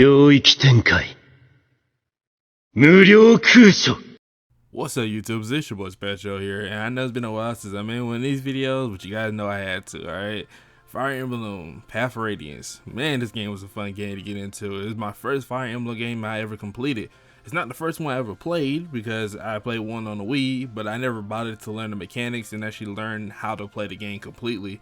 領域展開。無料空所。 What's up, YouTube? It's your boy Spatcho here, and I know it's been a while since I made one of these videos, but you guys know I had to, alright? Fire Emblem, Path of Radiance. Man, this game was a fun game to get into. It was my first Fire Emblem game I ever completed. It's not the first one I ever played, because I played one on the Wii, but I never bothered to learn the mechanics and actually learn how to play the game completely.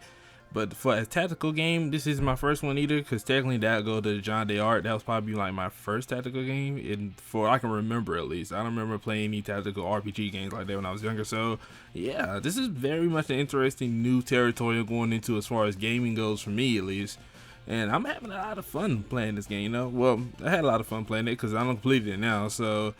But for a tactical game, this isn't my first one either, because technically that go to John Art. That was probably like my first tactical game, and for I can remember at least. I don't remember playing any tactical RPG games like that when I was younger. So yeah, this is very much an interesting new territory going into as far as gaming goes for me at least. And I'm having a lot of fun playing this game, you know. Well, I had a lot of fun playing it because I don't complete it now, so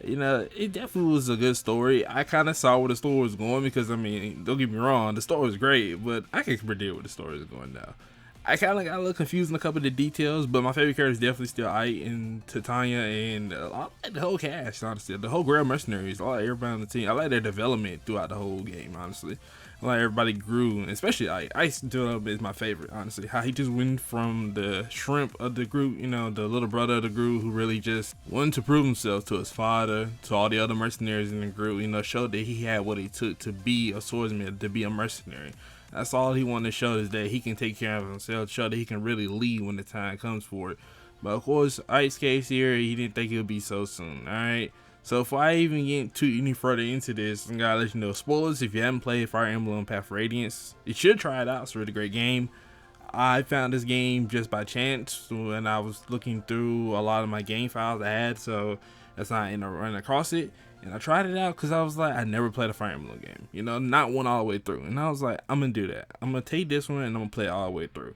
you know, it definitely was a good story. I kind of saw where the story was going because, I mean, don't get me wrong, the story was great, but I can predict where the story is going now. I kind of got a little confused in a couple of the details, but my favorite character is definitely still Ike and Titania, and I like the whole cast, honestly. The whole Grail Mercenaries, I like everybody on the team. I like their development throughout the whole game, honestly. I like everybody grew, and especially Ike. Ike's development is my favorite, honestly. How he just went from the shrimp of the group, you know, the little brother of the group who really just wanted to prove himself to his father, to all the other mercenaries in the group, you know, showed that he had what it took to be a swordsman, to be a mercenary. That's all he wanted to show, is that he can take care of himself, show that he can really lead when the time comes for it. But of course, Ike's case here, he didn't think it would be so soon, alright? So if I even get any further into this, I'm gonna let you know, spoilers if you haven't played Fire Emblem Path of Radiance. You should try it out, it's a really great game. I found this game just by chance when I was looking through a lot of my game files I had, so that's not running across it. And I tried it out because I was like, I never played a Fire Emblem game, you know, not one all the way through. And I was like, I'm gonna do that. I'm gonna take this one and I'm gonna play it all the way through.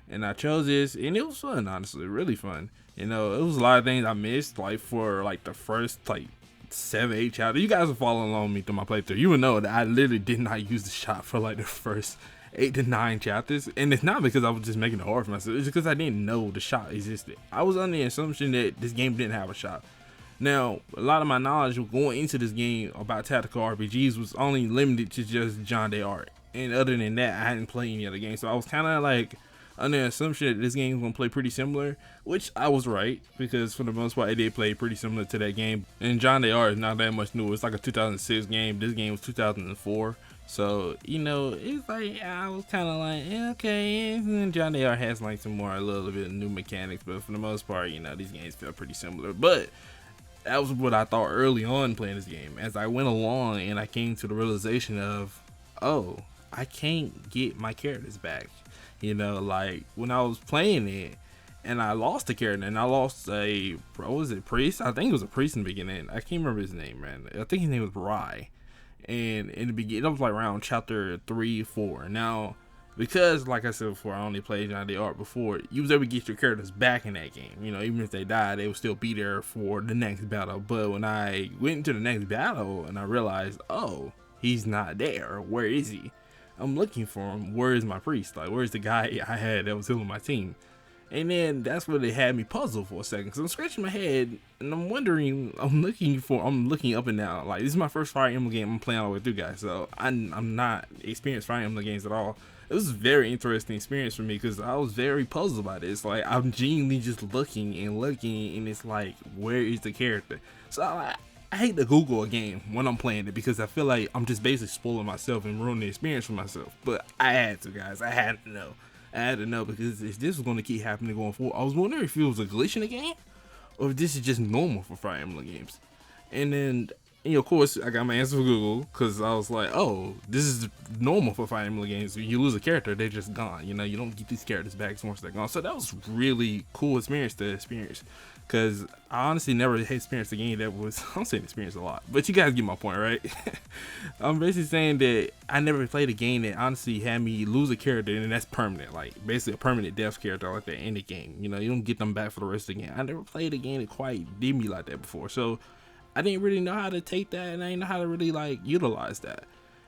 And I chose this, and it was fun, honestly, really fun. You know, it was a lot of things I missed, like for like the first like 7-8 chapters. You guys are following along with me through my playthrough. You would know that I literally did not use the shot for like the first 8 to 9 chapters, and it's not because I was just making it hard for myself. It's because I didn't know the shot existed. I was under the assumption that this game didn't have a shot. Now, a lot of my knowledge going into this game about tactical RPGs was only limited to just John Art, and other than that, I hadn't played any other games. So I was kind of like under the assumption that this game was gonna play pretty similar, which I was right, because for the most part it did play pretty similar to that game. And John Art is not that much new. It's like a 2006 game. This game was 2004. So, you know, it's like, I was kind of like, yeah, okay, and John Art has like some more, a little bit of new mechanics, but for the most part, you know, these games feel pretty similar. But that was what I thought early on playing this game. As I went along and I came to the realization of, oh, I can't get my characters back. You know, like when I was playing it and I lost the character, and I lost a, what was it, priest? I think it was a priest in the beginning. I can't remember his name, man. I think his name was Rye. And in the beginning, that was like around chapter 3-4. Now, because like I said before, I only played John Art before, you was able to get your characters back in that game. You know, even if they died, they would still be there for the next battle. But when I went into the next battle and I realized, oh, he's not there. Where is he? I'm looking for him. Where is my priest? Like, where's the guy I had that was healing my team? And then that's where they had me puzzled for a second. So I'm scratching my head and I'm wondering, I'm looking up and down. Like, this is my first Fire Emblem game I'm playing all the way through, guys. So I'm not experienced Fire Emblem games at all. It was a very interesting experience for me because I was very puzzled by this. Like, I'm genuinely just looking, and it's like, where is the character? So I hate to Google a game when I'm playing it because I feel like I'm just basically spoiling myself and ruining the experience for myself. But I had to, guys. I had to know. I had to know, because if this was going to keep happening going forward, I was wondering if it was a glitch in the game or if this is just normal for Fire Emblem games. And then, you know, of course, I got my answer for Google because I was like, oh, this is normal for Fire Emblem games. When you lose a character, they're just gone. You know, you don't get these characters back once they're gone. So that was really cool experience to experience, because I honestly never experienced a game that was, I'm saying experience a lot, but you guys get my point, right? I'm basically saying that I never played a game that honestly had me lose a character and that's permanent, like basically a permanent death character like that in the game. You know, you don't get them back for the rest of the game. I never played a game that quite did me like that before. So I didn't really know how to take that, and I didn't know how to really like utilize that.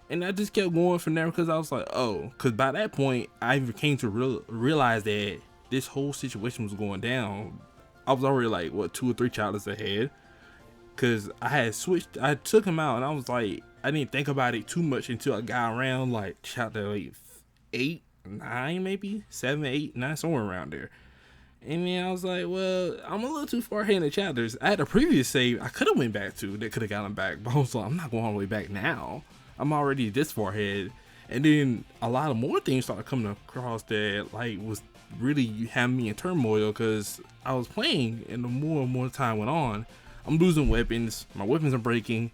And I just kept going from there because I was like, oh, because by that point I came to realize that this whole situation was going down. I was already like, what, 2 or 3 chapters ahead, because I had switched. I took him out and I was like, I didn't think about it too much until I got around like chapter like 8, 9, maybe 7, 8, 9, somewhere around there. And then I was like, well, I'm a little too far ahead in the chapters. I had a previous save I could have went back to that could have gotten back, but I was like, I'm not going all the way back now. I'm already this far ahead. And then a lot of more things started coming across that like was really having me in turmoil because I was playing, and the more and more time went on, I'm losing weapons. My weapons are breaking.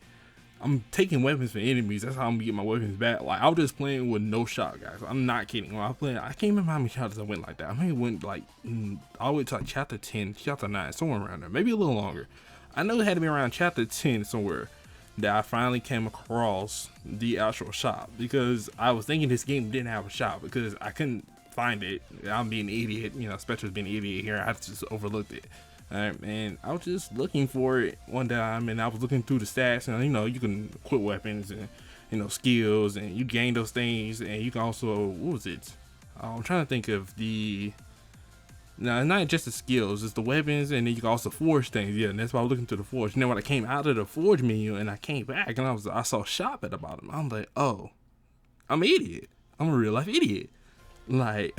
I'm taking weapons from enemies. That's how I'm getting my weapons back. Like, I was just playing with no shot, guys. I'm not kidding. When I was playing, I can't remember how many chapters I went like that. I maybe went like all the way to like chapter 10, chapter 9, somewhere around there. Maybe a little longer. I know it had to be around chapter 10 somewhere that I finally came across the actual shop, because I was thinking this game didn't have a shop because I couldn't find it. I'm being an idiot, you know, Spectre's being an idiot here. I just overlooked it. Alright, and I was just looking for it one time, and I was looking through the stats, and you know, you can equip weapons and, you know, skills, and you gain those things, and you can also, what was it? I'm trying to think of the, no, not just the skills, it's the weapons, and then you can also forge things. Yeah, and that's why I was looking through the forge. And then when I came out of the forge menu and I came back, and I saw shop at the bottom. I'm like, oh, I'm an idiot. I'm a real life idiot. Like,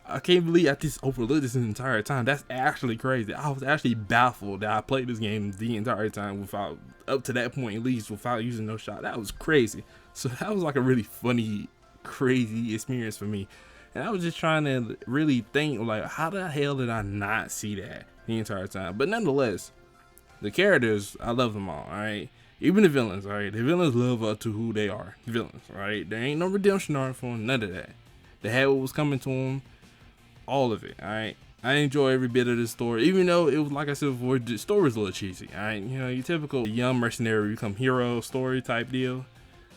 I can't believe I just overlooked this entire time. That's actually crazy. I was actually baffled that I played this game the entire time without, up to that point at least, without using no shot. That was crazy. So that was like a really funny, crazy experience for me. And I was just trying to really think, like, how the hell did I not see that the entire time? But nonetheless, the characters, I love them all, alright? Even the villains, alright? The villains live up to who they are. Villains, alright? There ain't no redemption arc for them, none of that. They had what was coming to them, all of it, alright? I enjoy every bit of this story, even though it was, like I said before, the story was a little cheesy, alright? You know, your typical young mercenary become hero story type deal.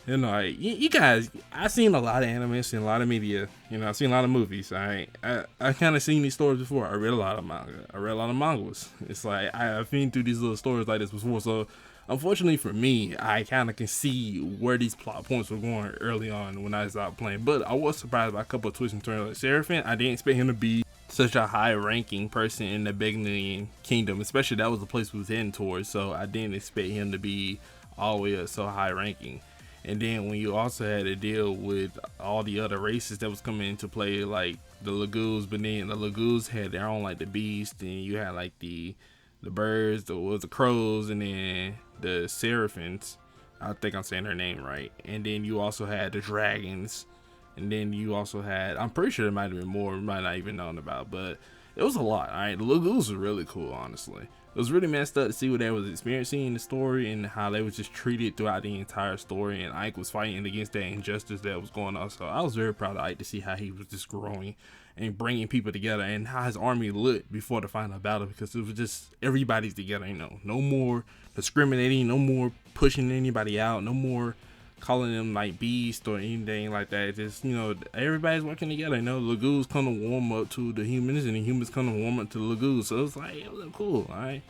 You know, like, you guys, I've seen a lot of anime, seen a lot of media, you know, I've seen a lot of movies, alright? I kind of seen these stories before. I read a lot of manga. I read a lot of mangas. It's like, I've been through these little stories like this before, so unfortunately for me, I kind of can see where these plot points were going early on when I stopped playing. But I was surprised by a couple of twists and turns. Like Seraphim, I didn't expect him to be such a high-ranking person in the Begnian Kingdom, especially that was the place we was heading towards, so I didn't expect him to be all the way up so high-ranking. And then when you also had to deal with all the other races that was coming into play, like the Lagoos, but then the Lagoos had their own, like the beast, and you had like the birds, the crows, and then the Seraphims. I think I'm saying their name right. And then you also had the dragons, and then you also had, I'm pretty sure there might have been more we might not even known about, but it was a lot. Alright, the Lagoos were really cool, honestly. It was really messed up to see what they was experiencing in the story and how they was just treated throughout the entire story, and Ike was fighting against that injustice that was going on. So I was very proud of Ike to see how he was just growing and bringing people together, and how his army looked before the final battle, because it was just everybody's together, you know, no more discriminating, no more pushing anybody out, no more calling them like beast or anything like that. Just, you know, everybody's working together. You know, Lagoos kind of warm up to the humans, and the humans kind of warm up to the Lagoos. So it was like, it was cool. All right,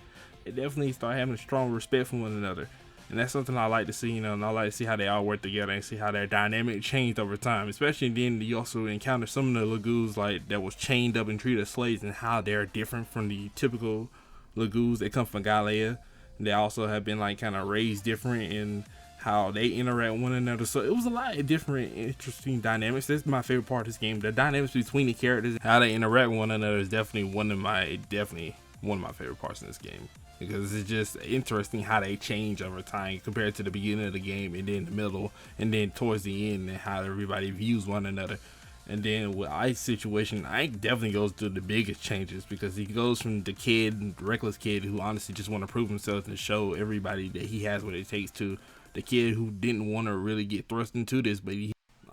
it definitely started having a strong respect for one another, and that's something I like to see. You know, and I like to see how they all work together and see how their dynamic changed over time. Especially then you also encounter some of the Lagoos like that was chained up and treated as slaves, and how they're different from the typical Lagoos. They come from Galea. They also have been like kind of raised different in how they interact with one another. So it was a lot of different interesting dynamics. That's my favorite part of this game. The dynamics between the characters, how they interact with one another, is definitely one of my favorite parts in this game, because it's just interesting how they change over time compared to the beginning of the game, and then the middle, and then towards the end, and how everybody views one another. And then with Ike's situation, Ike definitely goes through the biggest changes, because he goes from the kid, the reckless kid who honestly just want to prove himself and show everybody that he has what it takes, to the kid who didn't want to really get thrust into this, but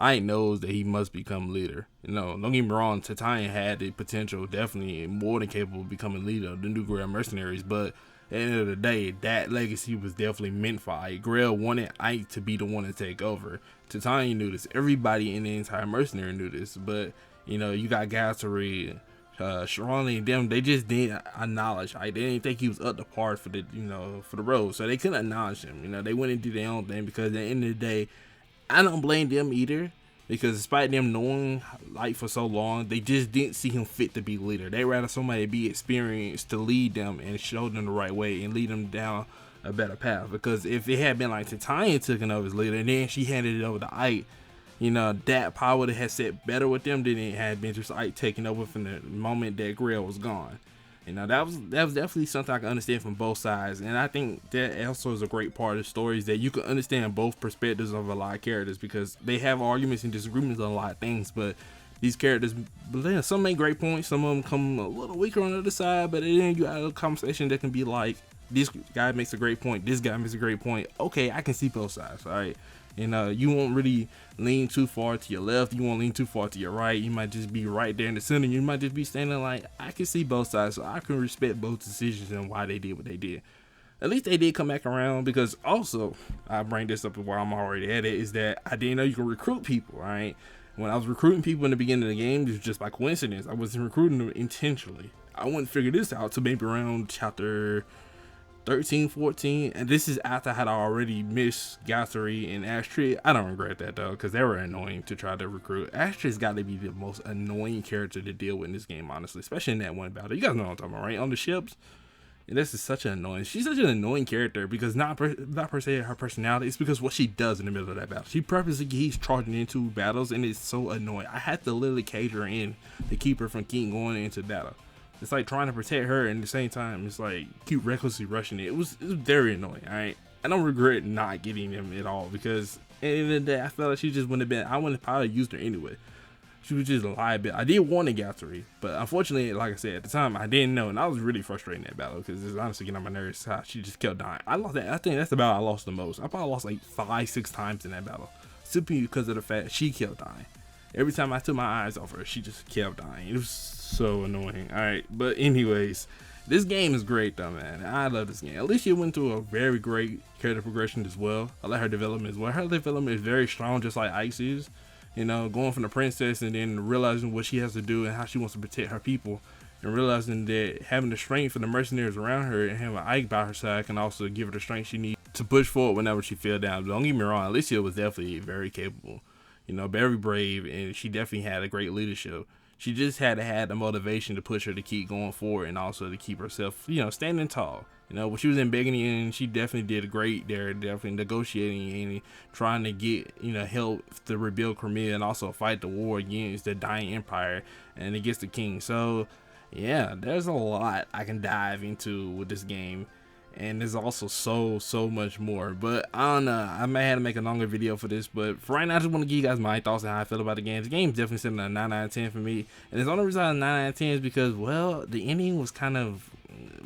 Ike knows that he must become leader. You know, don't get me wrong, Titanian had the potential, definitely more than capable of becoming leader of the New Grail Mercenaries, but at the end of the day, that legacy was definitely meant for Ike. Grail wanted Ike to be the one to take over. Titanian knew this. Everybody in the entire mercenary knew this, but you know, you got Gassery, Sharonley and them, they just didn't acknowledge Ike. They didn't think he was up to par for the, you know, for the road, so they couldn't acknowledge him. You know, they went and did their own thing, because at the end of the day, I don't blame them either, because despite them knowing Ike for so long, they just didn't see him fit to be leader. They rather somebody be experienced to lead them and show them the right way and lead them down a better path. Because if it had been like Titania taking over as leader and then she handed it over to Ike, you know, that power had set better with them than it had been just like taking over from the moment that Grail was gone. You know, that was definitely something I can understand from both sides, and I think that also is a great part of the story, is that you can understand both perspectives of a lot of characters, because they have arguments and disagreements on a lot of things, but these characters, some make great points, some of them come a little weaker on the other side, but then you have a conversation that can be like, this guy makes a great point, this guy makes a great point, okay, I can see both sides, all right? And you won't really lean too far to your left, you won't lean too far to your right, you might just be right there in the center, you might just be standing like, I can see both sides, so I can respect both decisions and why they did what they did. At least they did come back around, because also, I bring this up while I'm already at it, is that I didn't know you can recruit people, right? When I was recruiting people in the beginning of the game, it was just by coincidence, I wasn't recruiting them intentionally. I wouldn't figure this out till maybe around chapter 13, 14, and this is after I had already missed Gatsuri and Astrid. I don't regret that though, because they were annoying to try to recruit. Astrid's got to be the most annoying character to deal with in this game, honestly, especially in that one battle. You guys know what I'm talking about, right? On the ships. And this is such an annoying. She's such an annoying character, because not per se her personality. It's because what she does in the middle of that battle. She purposely keeps charging into battles, and it's so annoying. I had to literally cage her in to keep her from keep going into battle. It's like trying to protect her, and at the same time, it's like keep recklessly rushing it. It was very annoying. All right, I don't regret not getting them at all, because at the end of the day, I felt like she just wouldn't have been. I wouldn't have probably used her anyway. She was just a liability. I did want to Gatsuri, but unfortunately, like I said at the time, I didn't know, and I was really frustrated in that battle, because it's honestly getting on my nerves how she just kept dying. I lost that. I think that's the battle I lost the most. I probably lost like 5-6 times in that battle, simply because of the fact she kept dying. Every time I took my eyes off her, she just kept dying. It was so annoying. All right, but anyways, this game is great though, man. I love this game. Alicia went through a very great character progression as well. I like her development as well. Her development is very strong, just like Ice's. You know, going from the princess and then realizing what she has to do and how she wants to protect her people, and realizing that having the strength for the mercenaries around her and having Ike by her side can also give her the strength she needs to push forward whenever she fell down. Don't get me wrong, Alicia was definitely very capable. You know, very brave, and she definitely had a great leadership. She just had to have the motivation to push her to keep going forward, and also to keep herself, you know, standing tall. You know, when she was in Begony, and she definitely did great there, definitely negotiating and trying to get, you know, help to rebuild Crimea and also fight the war against the dying empire and against the king. So, yeah, there's a lot I can dive into with this game. And there's also so much more, but I don't know, I may have to make a longer video for this, but for right now I just want to give you guys my thoughts on how I feel about the game. The game's definitely sitting at a 9 out of 10 for me, and the only reason I 9 out of 10 is because, well, the ending was kind of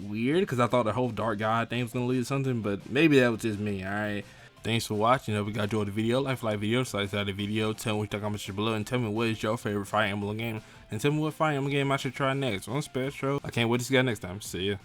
weird, because I thought the whole Dark God thing was going to lead to something, but maybe that was just me. Alright, thanks for watching. Hope you guys enjoyed the video. Like video, slice out the video, tell me what you think, comment below, and tell me what is your favorite Fire Emblem game, and tell me what Fire Emblem game I should try next on Spectro. I can't wait to see you guys next time. See ya.